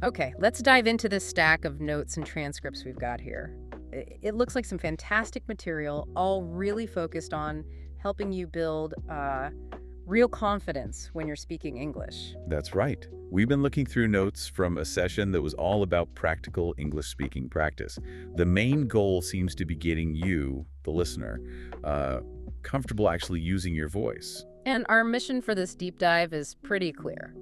Okay, let's dive into this stack of notes and transcripts we've got here. It looks like some fantastic material, all really focused on helping you build real confidence when you're speaking English. That's right. We've been looking through notes from a session that was all about practical English speaking practice. The main goal seems to be getting you, the listener, comfortable actually using your voice. And our mission for this deep dive is pretty clear.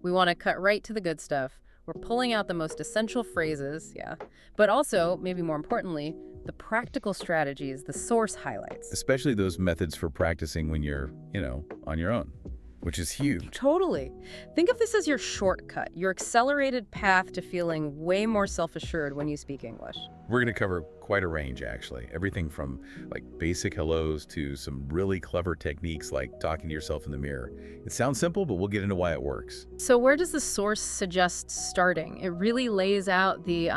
We want to cut right to the good stuff. We're pulling out the most essential phrases, yeah, but also, maybe more importantly, the practical strategies, the source highlights. Especially those methods for practicing when you're, on your own, which is huge. Totally. Think of this as your shortcut, your accelerated path to feeling way more self-assured when you speak English. We're going to cover quite a range, actually. Everything from like basic hellos to some really clever techniques like talking to yourself in the mirror. It sounds simple, but we'll get into why it works. So where does the source suggest starting? It really lays out the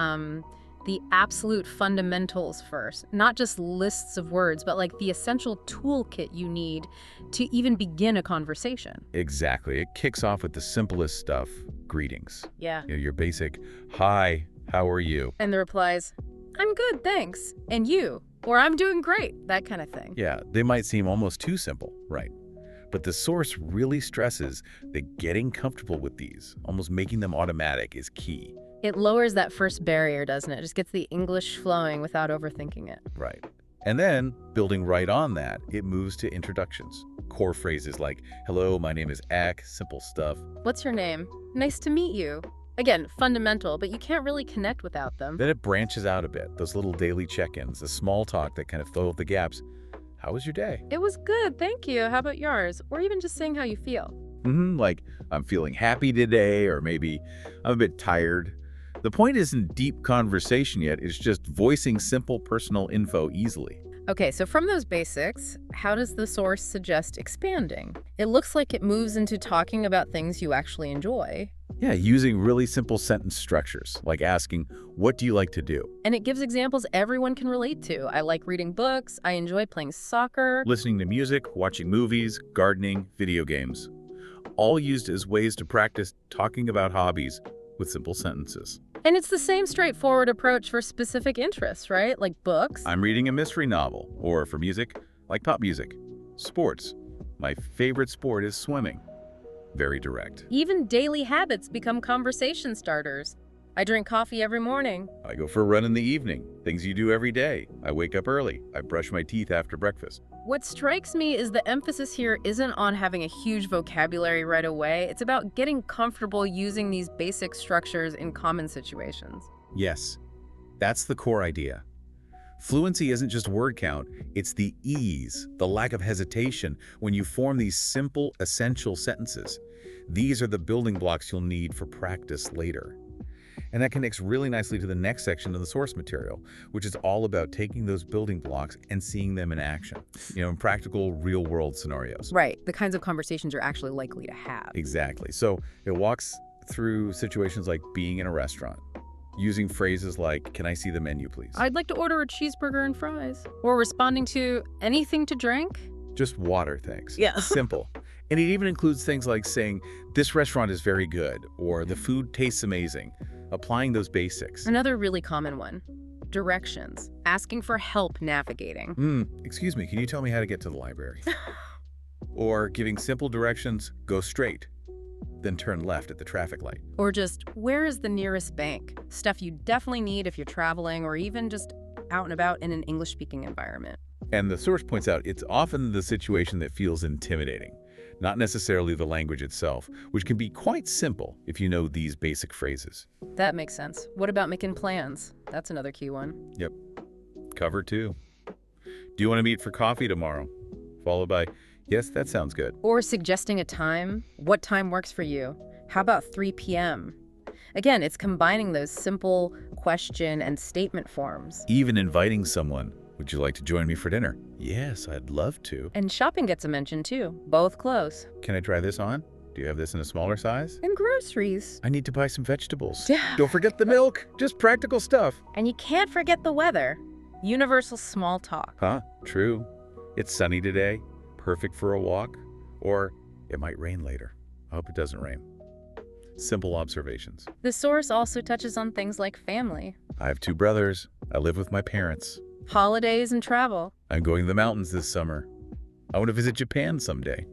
absolute fundamentals first, not just lists of words, but like the essential toolkit you need to even begin a conversation. Exactly. It kicks off with the simplest stuff, greetings. Yeah. Your basic, hi, how are you? And the replies, I'm good, thanks. And you? Or I'm doing great, that kind of thing. Yeah, they might seem almost too simple, right? But the source really stresses that getting comfortable with these, almost making them automatic, is key. It lowers that first barrier, doesn't it? It just gets the English flowing without overthinking it. Right. And then, building right on that, it moves to introductions. Core phrases like, hello, my name is Ak, simple stuff. What's your name? Nice to meet you. Again, fundamental, but you can't really connect without them. Then it branches out a bit, those little daily check-ins, the small talk that kind of fill the gaps. How was your day? It was good, thank you. How about yours? Or even just saying how you feel. Like, I'm feeling happy today, or maybe I'm a bit tired. The point isn't deep conversation yet, it's just voicing simple personal info easily. Okay, so from those basics, how does the source suggest expanding? It looks like it moves into talking about things you actually enjoy. Yeah, using really simple sentence structures, like asking, what do you like to do? And it gives examples everyone can relate to. I like reading books, I enjoy playing soccer. Listening to music, watching movies, gardening, video games. All used as ways to practice talking about hobbies with simple sentences. And it's the same straightforward approach for specific interests, right? Like books. I'm reading a mystery novel, or for music, like pop music. Sports. My favorite sport is swimming. Very direct. Even daily habits become conversation starters. I drink coffee every morning. I go for a run in the evening. Things you do every day. I wake up early. I brush my teeth after breakfast. What strikes me is the emphasis here isn't on having a huge vocabulary right away. It's about getting comfortable using these basic structures in common situations. Yes, that's the core idea. Fluency isn't just word count, it's the ease, the lack of hesitation when you form these simple, essential sentences. These are the building blocks you'll need for practice later. And that connects really nicely to the next section of the source material, which is all about taking those building blocks and seeing them in action, in practical, real-world scenarios. Right, the kinds of conversations you're actually likely to have. Exactly. So it walks through situations like being in a restaurant, using phrases like, can I see the menu, please? I'd like to order a cheeseburger and fries. Or responding to anything to drink? Just water, thanks. Yeah. Simple. And it even includes things like saying, this restaurant is very good, or the food tastes amazing. Applying those basics. Another really common one, directions, asking for help navigating. Excuse me, can you tell me how to get to the library? Or giving simple directions, go straight, then turn left at the traffic light. Or just, where is the nearest bank? Stuff you definitely need if you're traveling or even just out and about in an English-speaking environment. And the source points out it's often the situation that feels intimidating, not necessarily the language itself, which can be quite simple if you know these basic phrases. That makes sense. What about making plans? That's another key one. Yep. Cover 2. Do you want to meet for coffee tomorrow? Followed by, yes, that sounds good. Or suggesting a time. What time works for you? How about 3 p.m.? Again, it's combining those simple question and statement forms. Even inviting someone. Would you like to join me for dinner? Yes, I'd love to. And shopping gets a mention too. Both close. Can I try this on? Do you have this in a smaller size? And groceries. I need to buy some vegetables. Yeah. Don't forget the milk. Just practical stuff. And you can't forget the weather. Universal small talk. Huh? True. It's sunny today. Perfect for a walk. Or it might rain later. I hope it doesn't rain. simple observations. The source also touches on things like family, I have 2 brothers. I live with my parents. holidays, and travel. I'm going to the mountains this summer. I want to visit Japan someday.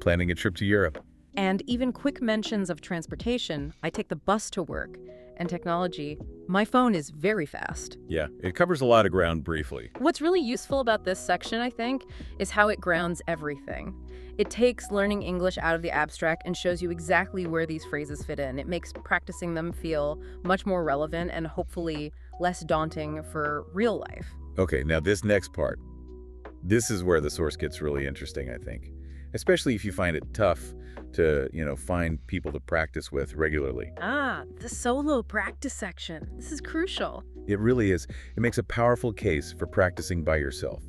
Planning a trip to Europe. And even quick mentions of transportation. I take the bus to work. And technology. My phone is very fast. Yeah, it covers a lot of ground briefly. What's really useful about this section, I think, is how it grounds everything. It takes learning English out of the abstract and shows you exactly where these phrases fit in. It makes practicing them feel much more relevant and hopefully less daunting for real life. Okay, now this next part. This is where the source gets really interesting, I think. Especially if you find it tough to, find people to practice with regularly. The solo practice section. This is crucial. It really is. It makes a powerful case for practicing by yourself.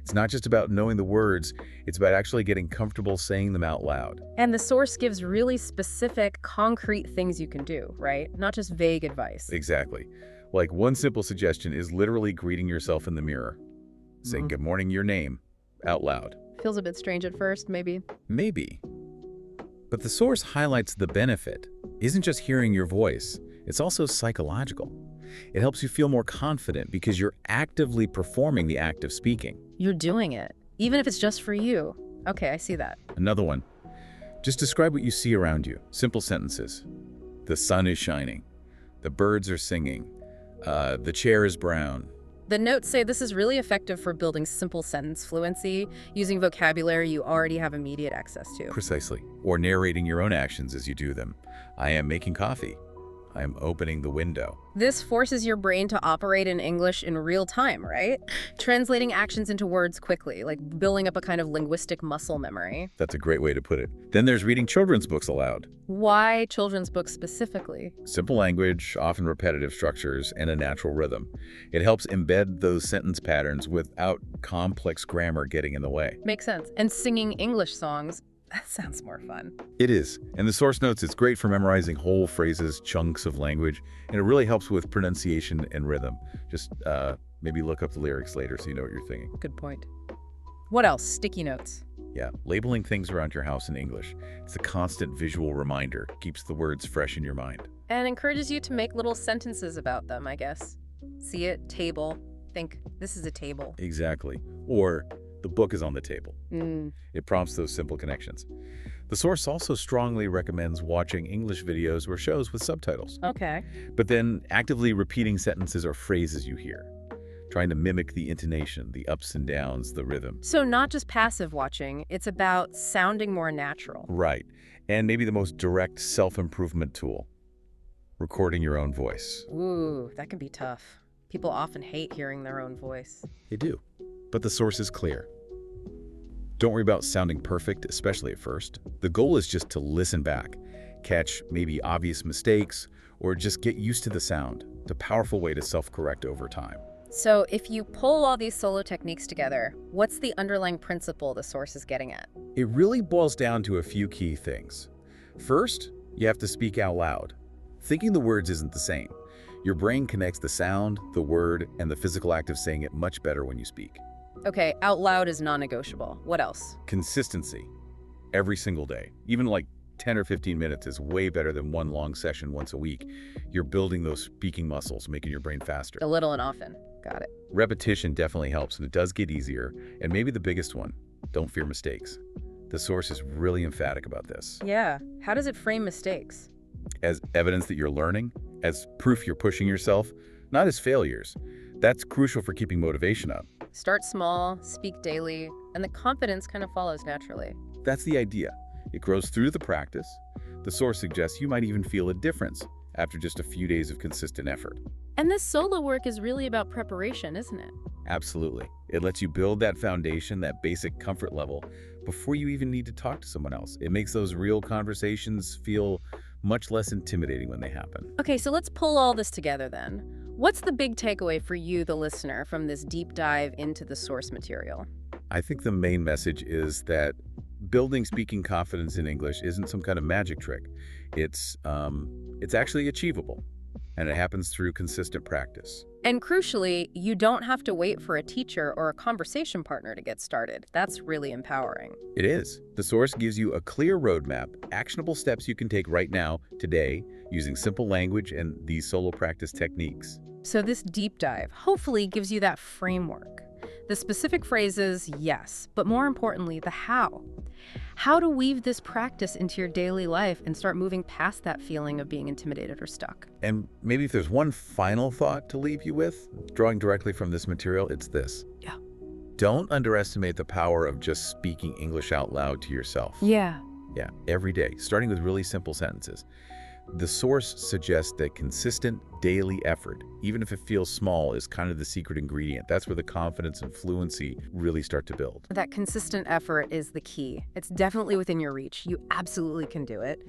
It's not just about knowing the words, it's about actually getting comfortable saying them out loud. And the source gives really specific, concrete things you can do, right? Not just vague advice. Exactly. Like one simple suggestion is literally greeting yourself in the mirror. Saying good morning, your name, out loud. Feels a bit strange at first, maybe. Maybe. But the source highlights the benefit isn't just hearing your voice, it's also psychological. It helps you feel more confident because you're actively performing the act of speaking. You're doing it, even if it's just for you. Okay, I see that. Another one. Just describe what you see around you. Simple sentences. The sun is shining. The birds are singing. The chair is brown. The notes say this is really effective for building simple sentence fluency, using vocabulary you already have immediate access to. Precisely. Or narrating your own actions as you do them. I am making coffee. I am opening the window. This forces your brain to operate in English in real time, right? Translating actions into words quickly, like building up a kind of linguistic muscle memory. That's a great way to put it. Then there's reading children's books aloud. Why children's books specifically? Simple language, often repetitive structures, and a natural rhythm. It helps embed those sentence patterns without complex grammar getting in the way. Makes sense. And singing English songs. That sounds more fun. It is. And the source notes it's great for memorizing whole phrases, chunks of language, and it really helps with pronunciation and rhythm. Just maybe look up the lyrics later so you know what you're thinking. Good point. What else? Sticky notes. Yeah, labeling things around your house in English. It's a constant visual reminder. Keeps the words fresh in your mind. And encourages you to make little sentences about them, I guess. See it, table. Think, this is a table. Exactly. Or the book is on the table. It prompts those simple connections. The source also strongly recommends watching English videos or shows with subtitles. Okay. But then actively repeating sentences or phrases you hear, trying to mimic the intonation, the ups and downs, the rhythm. So not just passive watching, it's about sounding more natural. Right. And maybe the most direct self-improvement tool, recording your own voice. Ooh, that can be tough. People often hate hearing their own voice. They do. But the source is clear. Don't worry about sounding perfect, especially at first. The goal is just to listen back, catch maybe obvious mistakes, or just get used to the sound. It's a powerful way to self-correct over time. So if you pull all these solo techniques together, what's the underlying principle the source is getting at? It really boils down to a few key things. First, you have to speak out loud. Thinking the words isn't the same. Your brain connects the sound, the word, and the physical act of saying it much better when you speak. Okay, out loud is non-negotiable. What else? Consistency. Every single day. Even like 10 or 15 minutes is way better than one long session once a week. You're building those speaking muscles, making your brain faster. A little and often. Got it. Repetition definitely helps, and it does get easier. And maybe the biggest one, don't fear mistakes. The source is really emphatic about this. Yeah. How does it frame mistakes? As evidence that you're learning, as proof you're pushing yourself, not as failures. That's crucial for keeping motivation up. Start small, speak daily, and the confidence kind of follows naturally. That's the idea. It grows through the practice. The source suggests you might even feel a difference after just a few days of consistent effort. And this solo work is really about preparation, isn't it? Absolutely. It lets you build that foundation, that basic comfort level, before you even need to talk to someone else. It makes those real conversations feel much less intimidating when they happen. Okay, so let's pull all this together then. What's the big takeaway for you, the listener, from this deep dive into the source material? I think the main message is that building speaking confidence in English isn't some kind of magic trick. It's actually achievable. and it happens through consistent practice. And crucially, you don't have to wait for a teacher or a conversation partner to get started. That's really empowering. It is. The source gives you a clear roadmap, actionable steps you can take right now, today, using simple language and these solo practice techniques. So this deep dive hopefully gives you that framework. The specific phrases, yes, but more importantly, the how. How to weave this practice into your daily life and start moving past that feeling of being intimidated or stuck. And maybe if there's one final thought to leave you with, drawing directly from this material, it's this. Yeah. Don't underestimate the power of just speaking English out loud to yourself. Yeah. Yeah, every day, starting with really simple sentences. The source suggests that consistent daily effort, even if it feels small, is kind of the secret ingredient. That's where the confidence and fluency really start to build. That consistent effort is the key. It's definitely within your reach. You absolutely can do it.